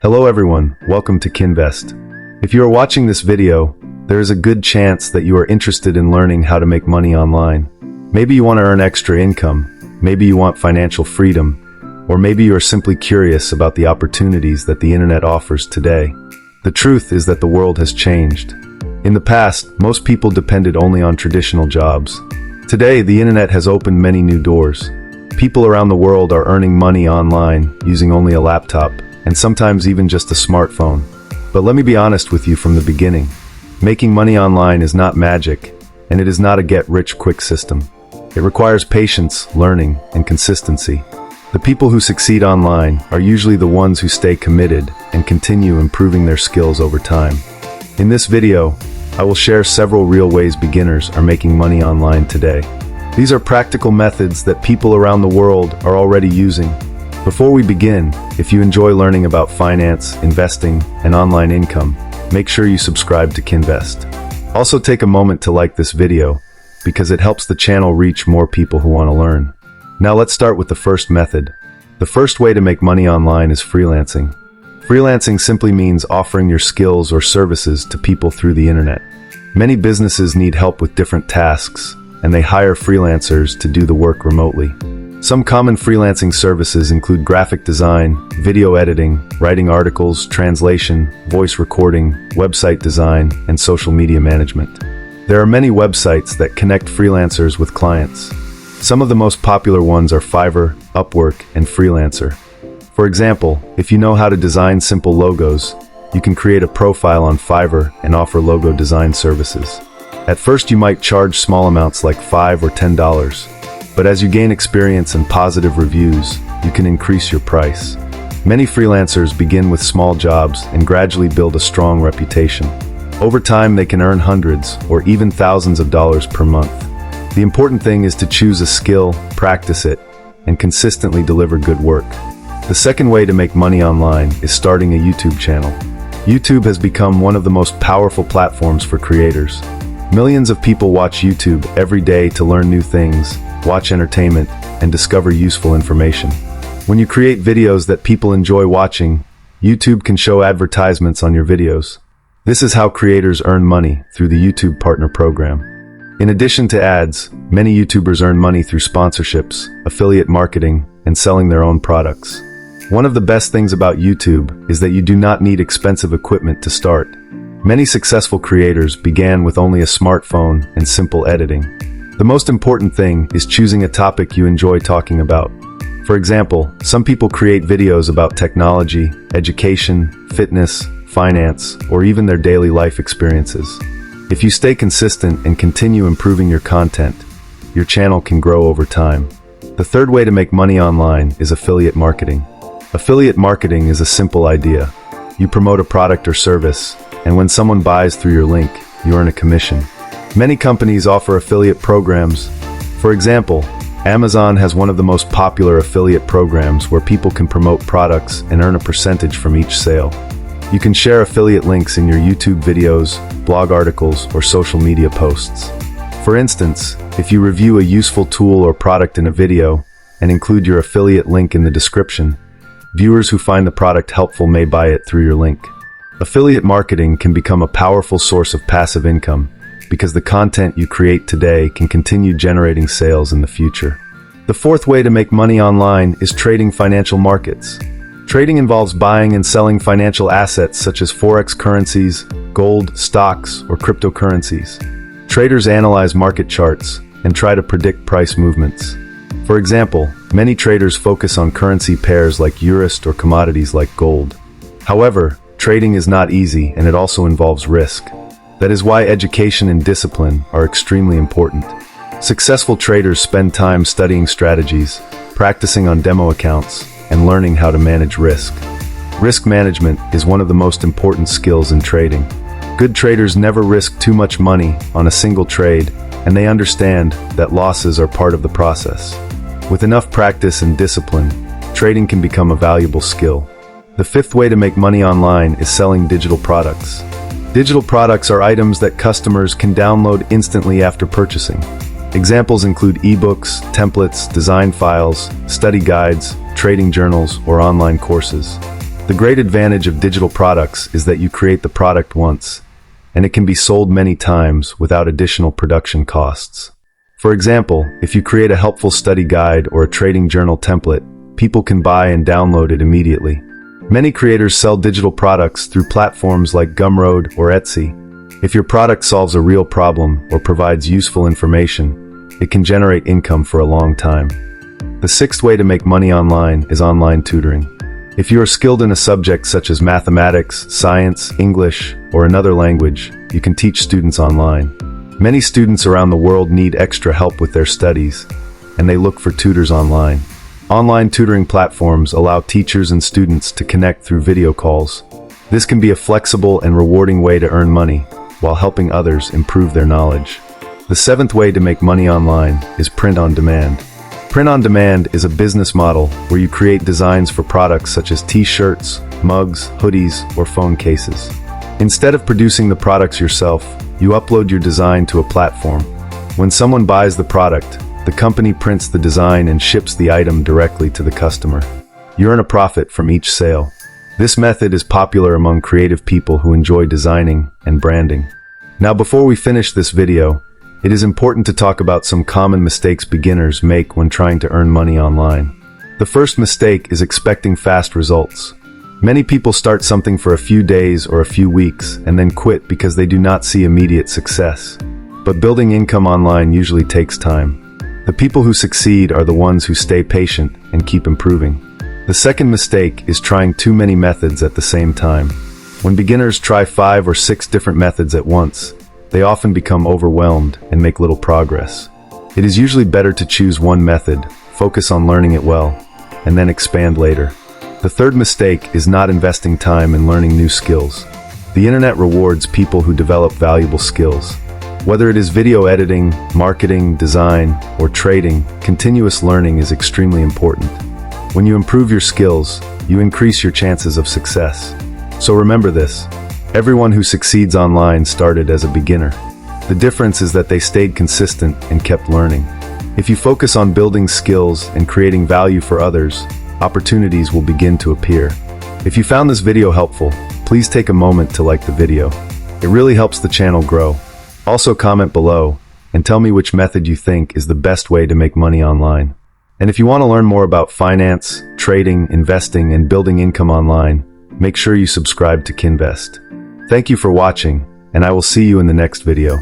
Hello everyone, welcome to Kinvest. If you are watching this video, there is a good chance that you are interested in learning how to make money online. Maybe you want to earn extra income, maybe you want financial freedom, or maybe you are simply curious about the opportunities that the internet offers today. The truth is that the world has changed. In the past, most people depended only on traditional jobs. Today, the internet has opened many new doors. People around the world are earning money online using only a laptop, and sometimes even just a smartphone. But let me be honest with you from the beginning. Making money online is not magic, and it is not a get-rich-quick system. It requires patience, learning, and consistency. The people who succeed online are usually the ones who stay committed and continue improving their skills over time. In this video, I will share several real ways beginners are making money online today. These are practical methods that people around the world are already using. Before we begin, if you enjoy learning about finance, investing, and online income, make sure you subscribe to Kinvest. Also take a moment to like this video, because it helps the channel reach more people who want to learn. Now let's start with the first method. The first way to make money online is freelancing. Freelancing simply means offering your skills or services to people through the internet. Many businesses need help with different tasks, and they hire freelancers to do the work remotely. Some common freelancing services include graphic design, video editing, writing articles, translation, voice recording, website design, and social media management. There are many websites that connect freelancers with clients. Some of the most popular ones are Fiverr, Upwork, and Freelancer. For example, if you know how to design simple logos, you can create a profile on Fiverr and offer logo design services. At first you might charge small amounts like $5 or $10. But as you gain experience and positive reviews, you can increase your price. Many freelancers begin with small jobs and gradually build a strong reputation. Over time, they can earn hundreds or even thousands of dollars per month. The important thing is to choose a skill, practice it, and consistently deliver good work. The second way to make money online is starting a YouTube channel. YouTube has become one of the most powerful platforms for creators. Millions of people watch YouTube every day to learn new things, watch entertainment, and discover useful information. When you create videos that people enjoy watching, YouTube can show advertisements on your videos. This is how creators earn money through the YouTube Partner Program. In addition to ads, many YouTubers earn money through sponsorships, affiliate marketing, and selling their own products. One of the best things about YouTube is that you do not need expensive equipment to start. Many successful creators began with only a smartphone and simple editing. The most important thing is choosing a topic you enjoy talking about. For example, some people create videos about technology, education, fitness, finance, or even their daily life experiences. If you stay consistent and continue improving your content, your channel can grow over time. The third way to make money online is affiliate marketing. Affiliate marketing is a simple idea. You promote a product or service, and when someone buys through your link, you earn a commission. Many companies offer affiliate programs. For example, Amazon has one of the most popular affiliate programs where people can promote products and earn a percentage from each sale. You can share affiliate links in your YouTube videos, blog articles, or social media posts. For instance, if you review a useful tool or product in a video and include your affiliate link in the description, viewers who find the product helpful may buy it through your link. Affiliate marketing can become a powerful source of passive income, because the content you create today can continue generating sales in the future. The fourth way to make money online is trading financial markets. Trading involves buying and selling financial assets such as forex currencies, gold, stocks, or cryptocurrencies. Traders analyze market charts and try to predict price movements. For example, many traders focus on currency pairs like euros or commodities like gold. However, trading is not easy and it also involves risk. That is why education and discipline are extremely important. Successful traders spend time studying strategies, practicing on demo accounts, and learning how to manage risk. Risk management is one of the most important skills in trading. Good traders never risk too much money on a single trade, and they understand that losses are part of the process. With enough practice and discipline, trading can become a valuable skill. The fifth way to make money online is selling digital products. Digital products are items that customers can download instantly after purchasing. Examples include ebooks, templates, design files, study guides, trading journals, or online courses. The great advantage of digital products is that you create the product once, and it can be sold many times without additional production costs. For example, if you create a helpful study guide or a trading journal template, people can buy and download it immediately. Many creators sell digital products through platforms like Gumroad or Etsy. If your product solves a real problem or provides useful information, it can generate income for a long time. The sixth way to make money online is online tutoring. If you are skilled in a subject such as mathematics, science, English, or another language, you can teach students online. Many students around the world need extra help with their studies, and they look for tutors online. Online tutoring platforms allow teachers and students to connect through video calls. This can be a flexible and rewarding way to earn money, while helping others improve their knowledge. The seventh way to make money online is print on demand. Print on demand is a business model where you create designs for products such as t-shirts, mugs, hoodies, or phone cases. Instead of producing the products yourself, you upload your design to a platform. When someone buys the product, the company prints the design and ships the item directly to the customer. You earn a profit from each sale. This method is popular among creative people who enjoy designing and branding. Now, before we finish this video, it is important to talk about some common mistakes beginners make when trying to earn money online. The first mistake is expecting fast results. Many people start something for a few days or a few weeks and then quit because they do not see immediate success. But building income online usually takes time. The people who succeed are the ones who stay patient and keep improving. The second mistake is trying too many methods at the same time. When beginners try 5 or 6 different methods at once, they often become overwhelmed and make little progress. It is usually better to choose one method, focus on learning it well, and then expand later. The third mistake is not investing time in learning new skills. The internet rewards people who develop valuable skills. Whether it is video editing, marketing, design, or trading, continuous learning is extremely important. When you improve your skills, you increase your chances of success. So remember this. Everyone who succeeds online started as a beginner. The difference is that they stayed consistent and kept learning. If you focus on building skills and creating value for others, opportunities will begin to appear. If you found this video helpful, please take a moment to like the video. It really helps the channel grow. Also comment below and tell me which method you think is the best way to make money online. And if you want to learn more about finance, trading, investing, and building income online, make sure you subscribe to Kinvest. Thank you for watching, and I will see you in the next video.